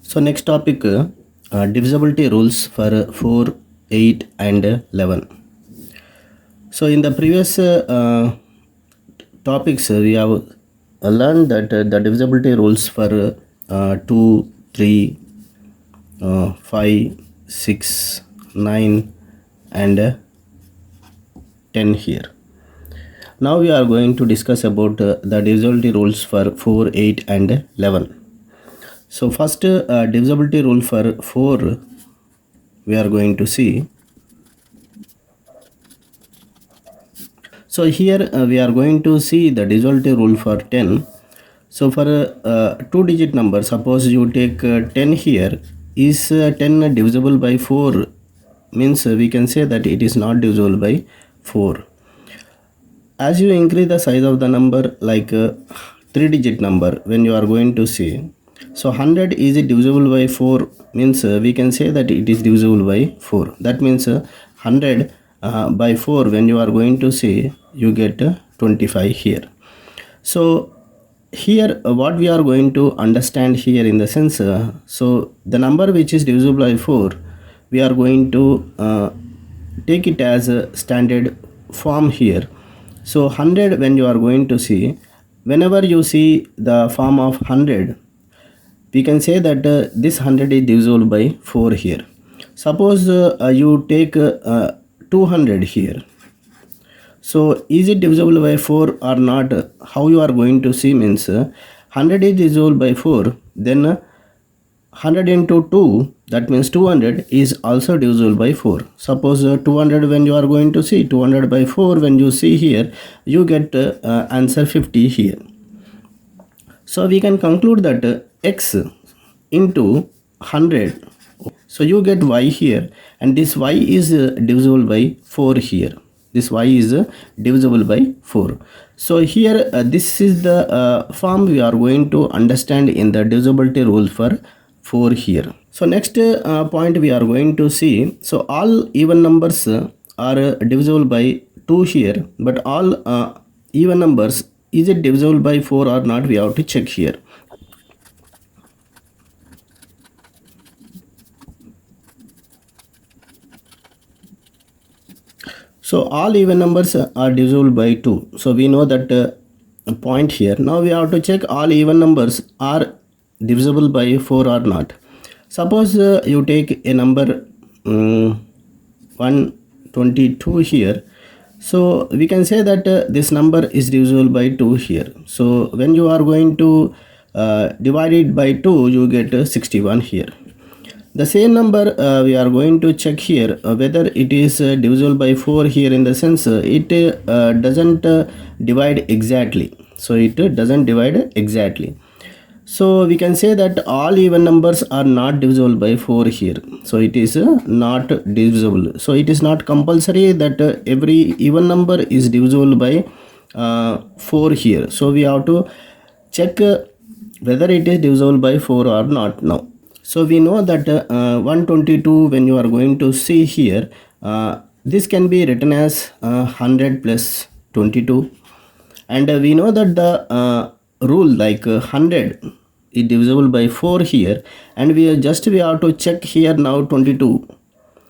So next topic, divisibility rules for 4, 8 and 11. So in the previous topics we have learned that the divisibility rules for 2, 3, 5, 6, 9 and 10 here. Now we are going to discuss about the divisibility rules for 4, 8 and 11. So first divisibility rule for 4 we are going to see. So here we are going to see the divisibility rule for 10. So for two digit number, suppose you take 10 here, is 10 divisible by 4? Means we can say that it is not divisible by 4. As you increase the size of the number, like 3 digit number, when you are going to see, so 100 is divisible by 4, means we can say that it is divisible by 4. That means 100 by 4, when you are going to see, you get 25 here. So here what we are going to understand here in the sense, so the number which is divisible by 4, we are going to take it as a standard form here. So 100, when you are going to see, whenever you see the form of 100, we can say that this 100 is divisible by 4 here. Suppose you take 200 here. So is it divisible by 4 or not? How you are going to see means 100 is divisible by 4, then 100 into 2, that means 200 is also divisible by 4. Suppose 200, when you are going to see 200 by 4, when you see here, you get answer 50 here. So we can conclude that x into 100, so you get y here, and this y is divisible by 4 here. This y is divisible by 4. So here this is the form we are going to understand in the divisibility rule for 4 here. So next point we are going to see, so all even numbers are divisible by 2 here, but all even numbers, is it divisible by 4 or not, we have to check here. So all even numbers are divisible by 2. So we know that point here. Now we have to check all even numbers are divisible by 4 or not. Suppose you take a number 122 here. So we can say that this number is divisible by 2 here. So when you are going to divide it by 2, you get 61 here. The same number we are going to check here whether it is divisible by 4 here, in the sense it doesn't divide exactly. So it doesn't divide exactly. So we can say that all even numbers are not divisible by 4 here. So it is not divisible. So it is not compulsory that every even number is divisible by 4 here. So we have to check whether it is divisible by 4 or not now. So we know that 122, when you are going to see here, this can be written as 100 plus 22. And we know that the rule like 100 is divisible by 4 here, and we have to check here now 22.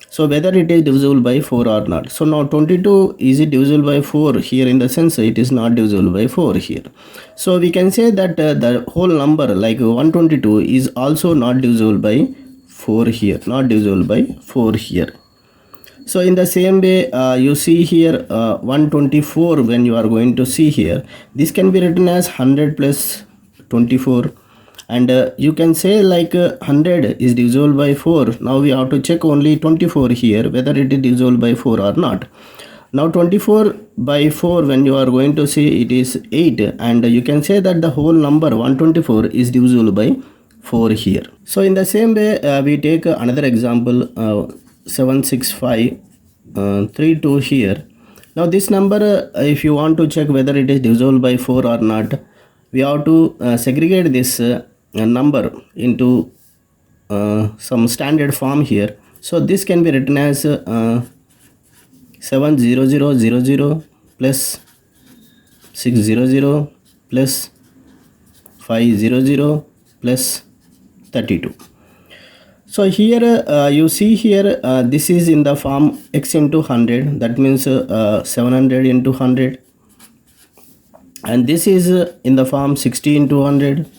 So whether it is divisible by 4 or not. So now 22, is it divisible by 4 here, in the sense it is not divisible by 4 here. So we can say that the whole number like 122 is also not divisible by 4 here, not divisible by 4 here. So in the same way you see here 124, when you are going to see here, this can be written as 100 plus 24. And you can say like 100 is divisible by 4. Now we have to check only 24 here, whether it is divisible by 4 or not. Now 24 by 4, when you are going to see, it is 8, and you can say that the whole number 124 is divisible by 4 here. So in the same way we take another example, 76532 here. Now this number, if you want to check whether it is divisible by 4 or not, we have to segregate this number into some standard form here. So this can be written as 70000 plus 600 plus 500 plus 32. So here you see here this is in the form x into 100, that means 700 into 100, and this is in the form 60 into 100,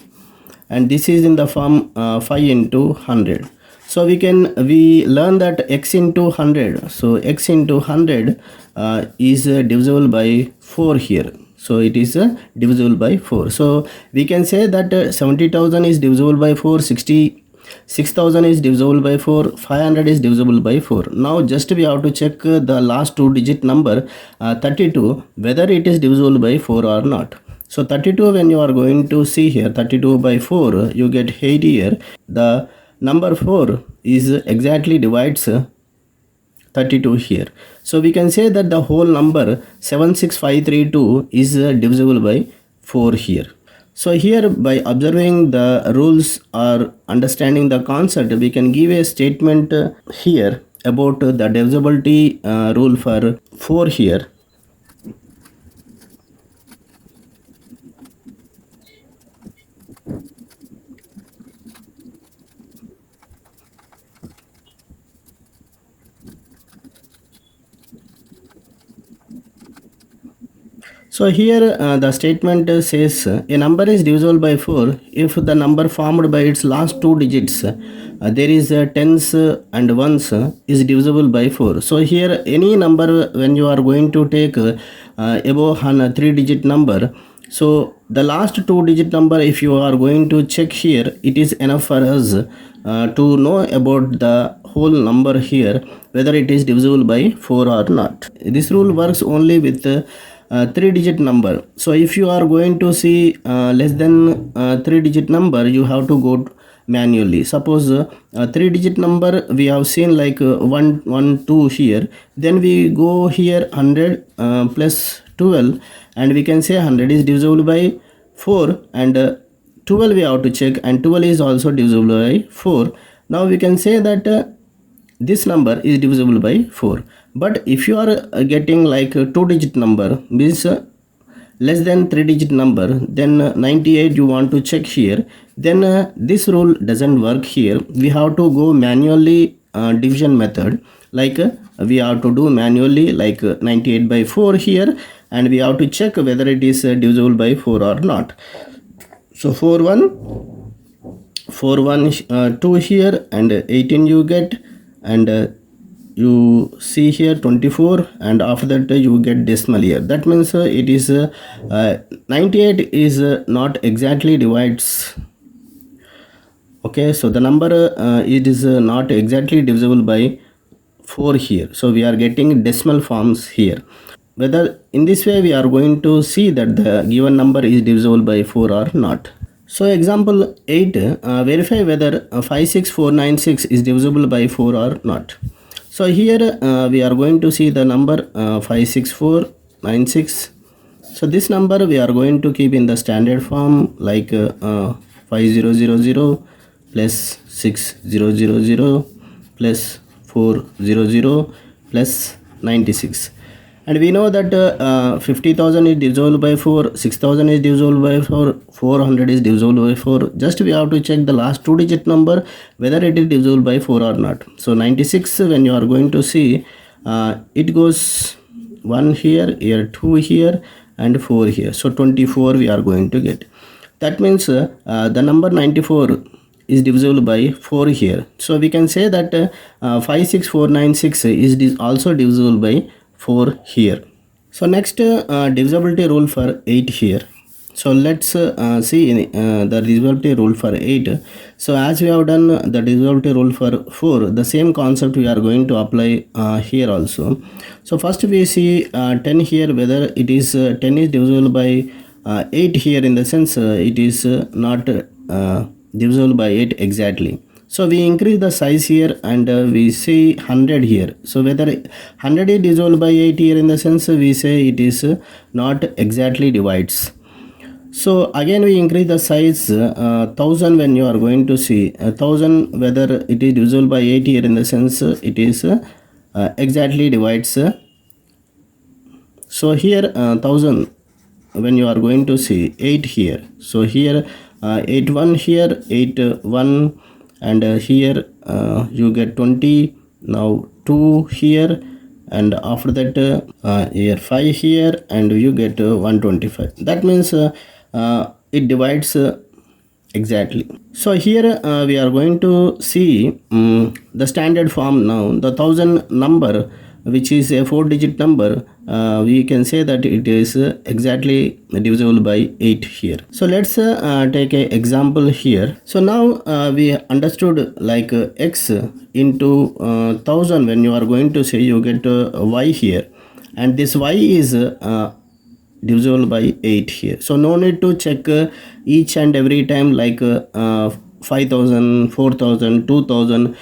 and this is in the form 5 into 100. So we learn that x into 100, so x into 100 is divisible by 4 here. So it is divisible by 4. So we can say that 70,000 is divisible by 4, 6,000 is divisible by 4, 500 is divisible by 4. Now just we have to check the last two digit number 32, whether it is divisible by 4 or not. So 32, when you are going to see here 32 by 4, you get 8 here. The number 4 is exactly divides 32 here. So we can say that the whole number 76532 is divisible by 4 here. So here, by observing the rules or understanding the concept, we can give a statement here about the divisibility rule for 4 here. So here the statement says a number is divisible by 4 if the number formed by its last two digits, there is tens and ones, is divisible by 4. So here any number, when you are going to take above a 3-digit number, so the last two digit number, if you are going to check here, it is enough for us to know about the whole number here, whether it is divisible by 4 or not. This rule works only with 3-digit number. So if you are going to see less than 3-digit number, you have to go manually. Suppose 3-digit number we have seen like 1 1 2 here, then we go here 100 plus 12, and we can say 100 is divisible by 4, and 12 we have to check, and 12 is also divisible by 4. Now we can say that this number is divisible by 4. But if you are getting like a 2-digit number, means less than 3-digit number, then 98 you want to check here, then this rule doesn't work here. We have to go manually division method, like we have to do manually like 98 by 4 here, and we have to check whether it is divisible by 4 or not. So 4 2 here, and 18 you get, and you see here 24, and after that you get decimal here. That means it is 98 is not exactly divides. Okay, so the number it is not exactly divisible by 4 here. So we are getting decimal forms here. Whether in this way we are going to see that the given number is divisible by 4 or not. So example 8, verify whether 56496 is divisible by 4 or not. So here we are going to see the number 56496. So this number we are going to keep in the standard form, like 5000 plus 6000 plus 400 plus 96. And we know that 50,000 is divisible by 4, 6,000 is divisible by 4, 400 is divisible by 4. Just we have to check the last 2-digit number, whether it is divisible by 4 or not. So 96, when you are going to see, it goes 1 here, 2 here, and 4 here. So 24 we are going to get. That means the number 94 is divisible by 4 here. So we can say that 56496 is also divisible by 4 here. So next divisibility rule for 8 here. So let's see the divisibility rule for 8. So as we have done the divisibility rule for 4, the same concept we are going to apply here also. So first we see 10 here, whether it is 10 is divisible by 8 here, in the sense it is not divisible by 8 exactly. So we increase the size here, and we say 100 here. So whether 100 is divisible by 8 here, in the sense we say it is not exactly divides. So again we increase the size 1000, when you are going to see 1000 whether it is divisible by 8 here, in the sense it is exactly divides. So here 1000, when you are going to see 8 here, so here 8 1 here, 8 1 and here you get 20. Now 2 here, and after that here 5 here, and you get 125. That means it divides exactly. So here we are going to see the standard form. Now the 1000 number, which is a 4-digit number, we can say that it is exactly divisible by 8 here. So let's take a example here. So now we understood like x into 1000. When you are going to say, you get y here, and this y is divisible by 8 here. So no need to check each and every time like 5000, 4000, 2000.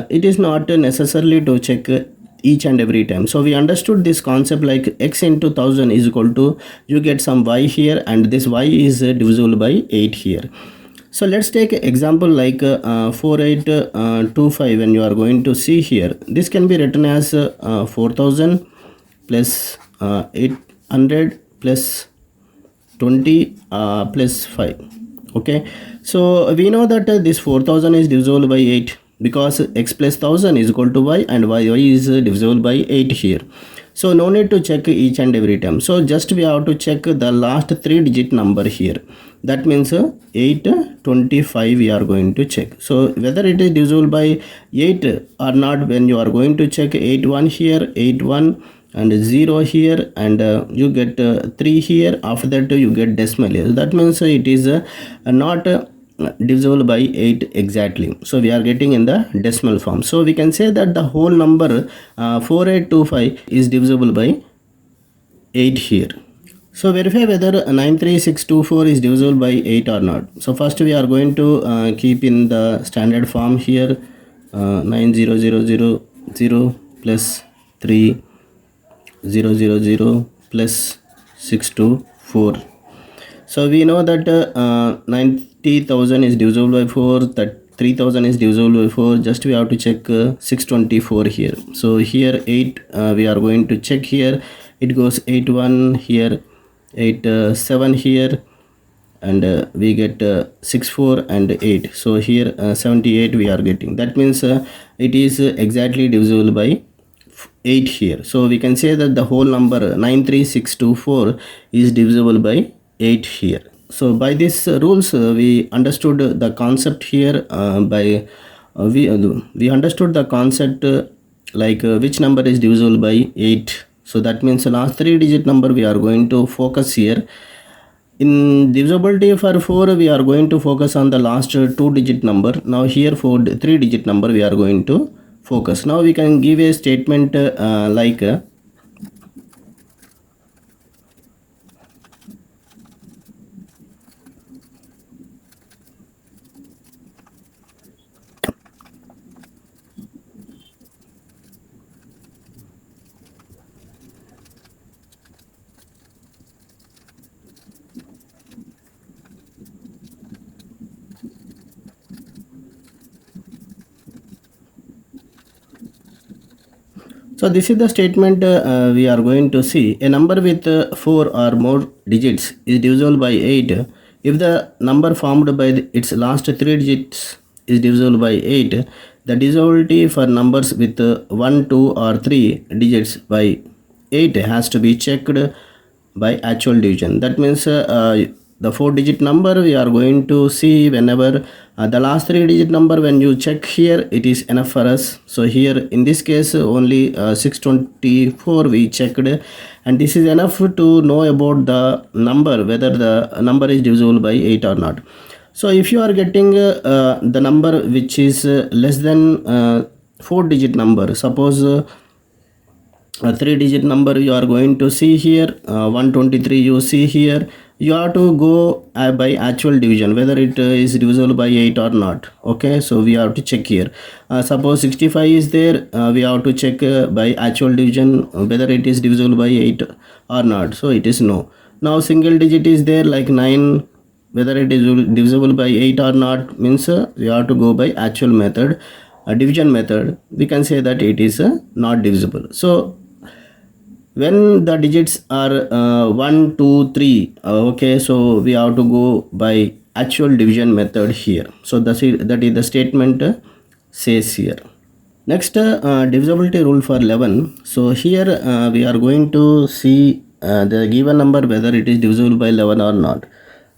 It is not necessarily to check each and every time. So we understood this concept like x into 1000 is equal to, you get some y here, and this y is divisible by 8 here. So let's take an example like 4825. When you are going to see here, this can be written as 4000 plus 800 plus 20 plus 5. Okay, so we know that this 4000 is divisible by 8 because x plus 1000 is equal to y, and y is divisible by 8 here. So no need to check each and every time. So just we have to check the last 3-digit number here. That means 825 we are going to check. So whether it is divisible by 8 or not, when you are going to check 81 here, 81 and 0 here, and you get 3 here. After that you get decimal here. That means it is not divisible by 8 exactly. So we are getting in the decimal form. So we can say that the whole number 4825 is divisible by 8 here. So verify whether 93624 is divisible by 8 or not. So first we are going to keep in the standard form here, 90000 plus 3 000 plus 624. So we know that 90,000 is divisible by 4, that 3000 is divisible by 4. Just we have to check 624 here. So here 8 we are going to check here. It goes 81 here, 87 here, and we get 64 and 8. So here 78 we are getting. That means it is exactly divisible by 8 here. So we can say that the whole number 93624 is divisible by 8 here. So by these rules we understood the concept here. We understood the concept like which number is divisible by 8. So that means the last 3-digit number we are going to focus here. In divisibility for 4 we are going to focus on the last 2-digit number. Now here for 3-digit number we are going to focus. Now we can give a statement like so this is the statement we are going to see. A number with 4 or more digits is divisible by 8 if the number formed by its last 3 digits is divisible by 8. The divisibility for numbers with 1, 2 or 3 digits by 8 has to be checked by actual division. That means the 4-digit number we are going to see whenever the last 3-digit number, when you check here, it is enough for us. So here in this case only 624 we checked, and this is enough to know about the number, whether the number is divisible by 8 or not. So if you are getting the number which is less than 4-digit number, suppose a 3-digit number you are going to see here, 123 you see here, you have to go by actual division whether it is divisible by 8 or not. Okay, so we have to check here. Suppose 65 is there, we have to check by actual division whether it is divisible by 8 or not. So it is no. Now single digit is there like 9, whether it is divisible by 8 or not, means we have to go by actual method, division method. We can say that it is not divisible. So when the digits are 1, 2, 3, okay, so we have to go by actual division method here. So that is the statement says here. Next, divisibility rule for 11. So here we are going to see the given number whether it is divisible by 11 or not.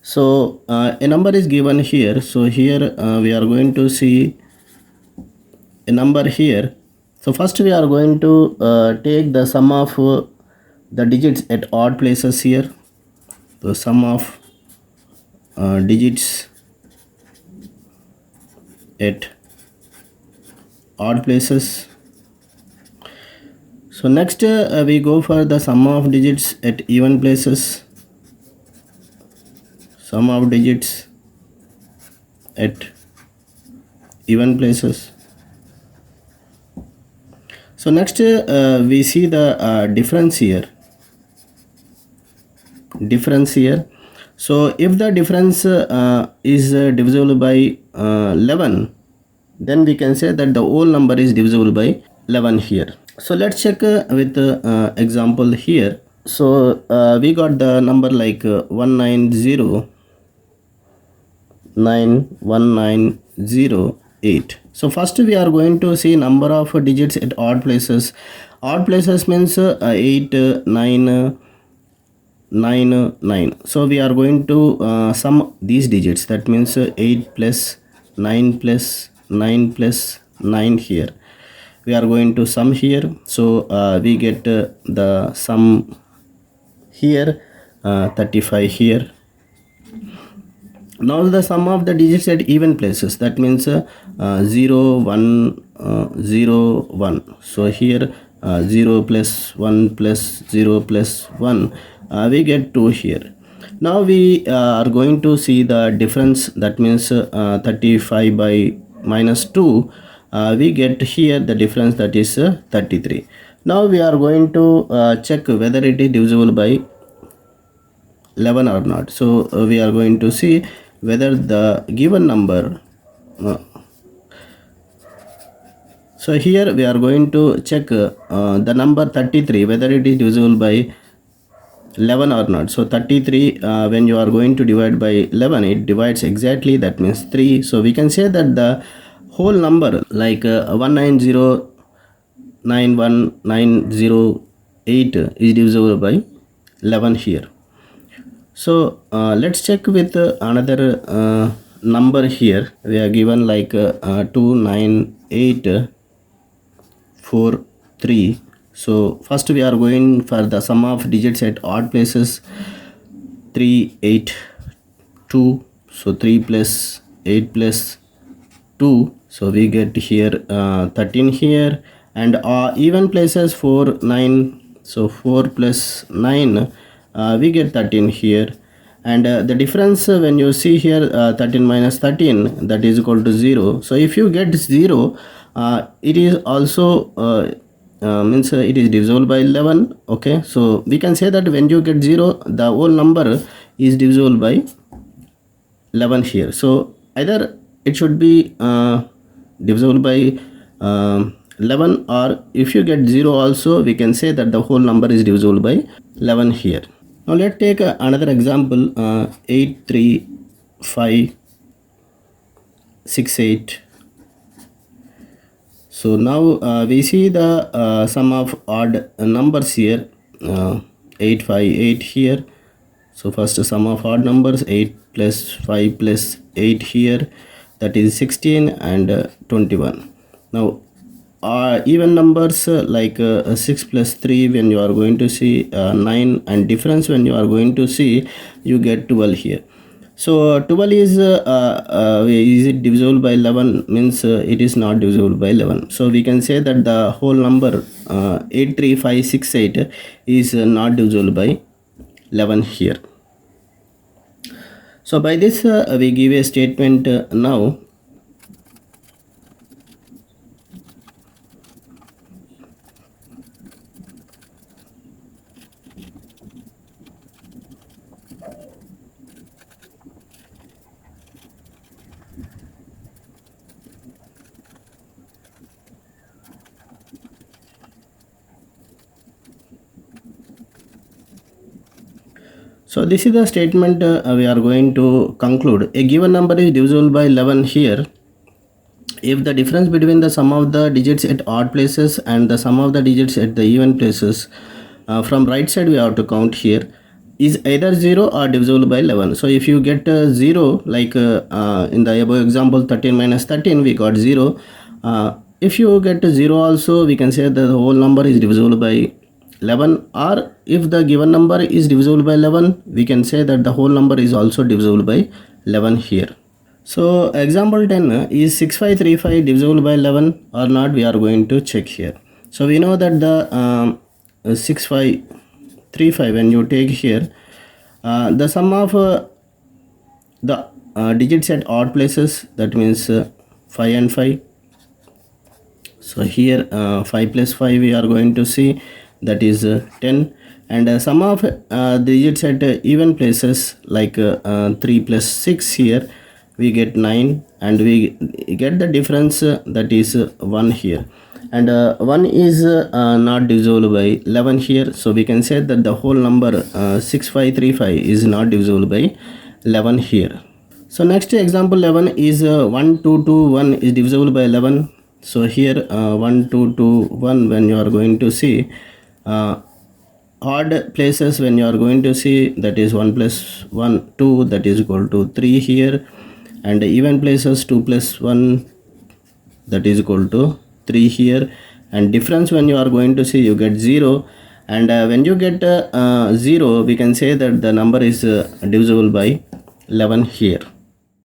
So a number is given here. So here we are going to see a number here. So first we are going to take the sum of the digits at odd places here. The sum of digits at odd places. So next we go for the sum of digits at even places. Sum of digits at even places. So next we see the difference here. So if the difference is divisible by 11, then we can say that the whole number is divisible by 11 here. So let's check with example here. So we got the number like 190,91908. So first we are going to see number of digits at odd places. Odd places means 8, 9, 9, 9. So we are going to sum these digits. That means 8 plus 9 plus 9 plus 9 here. We are going to sum here. So we get the sum here 35 here. Now the sum of the digits at even places, that means 0, 1, 0, 1. So here 0 plus 1 plus 0 plus 1, we get 2 here. Now we are going to see the difference, that means 35 by minus 2, we get here the difference, that is 33. Now we are going to check whether it is divisible by 11 or not. So we are going to see whether the given number so here we are going to check the number 33 whether it is divisible by 11 or not. So 33 when you are going to divide by 11, it divides exactly, that means 3. So we can say that the whole number like 190,91908 is divisible by 11 here. So let's check with another number here. We are given like 29843. So first we are going for the sum of digits at odd places. 382. So 3 plus 8 plus 2. So we get here 13 here, and even places 4, 9. So 4 plus 9, we get 13 here. And the difference when you see here 13 minus 13, that is equal to 0. So if you get 0, it is also means it is divisible by 11. Okay, so we can say that when you get 0, the whole number is divisible by 11 here. So either it should be divisible by 11, or if you get 0 also, we can say that the whole number is divisible by 11 here. Now let's take another example, 83568. So now we see the sum of odd numbers here, 858 here. So first sum of odd numbers, 8 plus 5 plus 8 here, that is 16 and 21. Now even numbers like 6 plus 3, when you are going to see 9, and difference when you are going to see, you get 12 here. So 12 is it divisible by 11, means it is not divisible by 11. So we can say that the whole number 83568 is not divisible by 11 here. So by this we give a statement now. So this is the statement we are going to conclude. A given number is divisible by 11 here if the difference between the sum of the digits at odd places and the sum of the digits at the even places, from right side we have to count here, is either 0 or divisible by 11. So if you get 0, like in the above example 13 minus 13 we got 0. If you get 0 also, we can say that the whole number is divisible by 11, or if the given number is divisible by 11, we can say that the whole number is also divisible by 11 here. So example 10 is 6535 divisible by 11 or not, we are going to check here. So we know that the 6535, when you take here the sum of the digits at odd places, that means 5 and 5. So here 5 plus 5 we are going to see, that is 10, and sum of digits at even places like 3 plus 6 here we get 9, and we get the difference that is 1 here, and 1 is not divisible by 11 here. So we can say that the whole number 6535 is not divisible by 11 here. So next example 11 is 1221 is divisible by 11. So here 1221, when you are going to see odd places, when you are going to see, that is 1 plus 1 2, that is equal to 3 here, and even places 2 plus 1, that is equal to 3 here, and difference when you are going to see, you get 0, and when you get 0, we can say that the number is divisible by 11 here.